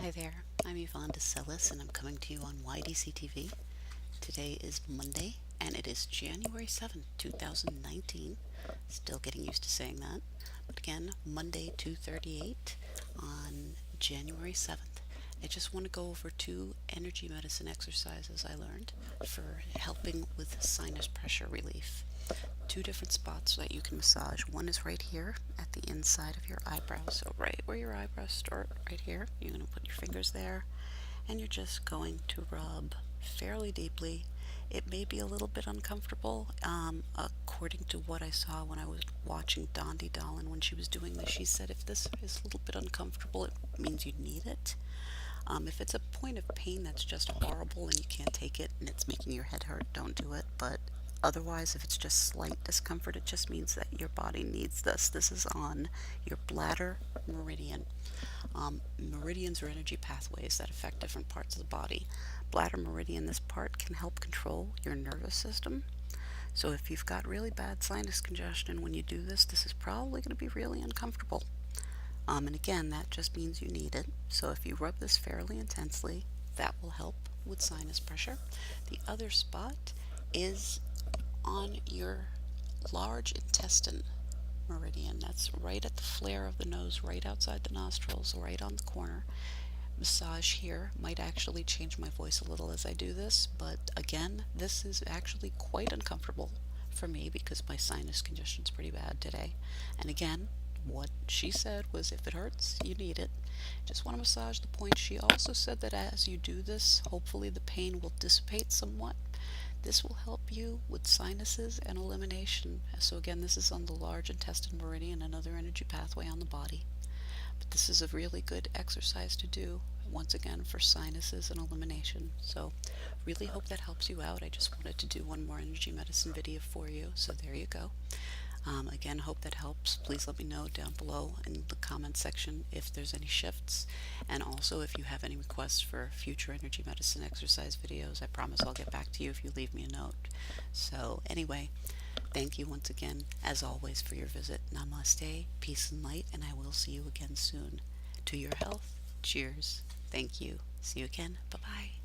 Hi there, I'm Yvonne de Celis and I'm coming to you on YDCtv. Today is Monday and it is January 7th, 2019. Still getting used to saying that. But again, Monday 2:38 on January 7th. I just want to go over two energy medicine exercises I learned for helping with sinus pressure relief. Two different spots that you can massage. One is right here at the inside of your eyebrow. So right where your eyebrows start, right here, you're going to put your fingers there and you're just going to rub fairly deeply. It may be a little bit uncomfortable. According to what I saw when I was watching Dondi Dolan when she was doing this, she said if this is a little bit uncomfortable, it means you need it. If it's a point of pain that's just horrible and you can't take it and it's making your head hurt, don't do it. But otherwise, if it's just slight discomfort, it just means that your body needs this. This is on your bladder meridian. Meridians are energy pathways that affect different parts of the body. Bladder meridian, this part can help control your nervous system. So if you've got really bad sinus congestion when you do this, this is probably going to be really uncomfortable. And again, that just means you need it. So if you rub this fairly intensely, that will help with sinus pressure. The other spot is on your large intestine meridian. That's right at the flare of the nose, right outside the nostrils, right on the corner. Massage here might actually change my voice a little as I do this, but again, this is actually quite uncomfortable for me because my sinus congestion is pretty bad today. And again, what she said was if it hurts, you need it. Just want to massage the point. She also said that as you do this, hopefully the pain will dissipate somewhat. This will help you with sinuses and elimination. So again, this is on the large intestine meridian, another energy pathway on the body. But this is a really good exercise to do, once again, for sinuses and elimination. So really hope that helps you out. I just wanted to do one more energy medicine video for you. So there you go. Again, hope that helps. Please let me know down below in the comment section if there's any shifts, and also if you have any requests for future energy medicine exercise videos. I promise I'll get back to you if you leave me a note. So anyway, thank you once again, as always, for your visit. Namaste, peace and light, and I will see you again soon. To your health, cheers. Thank you. See you again. Bye-bye.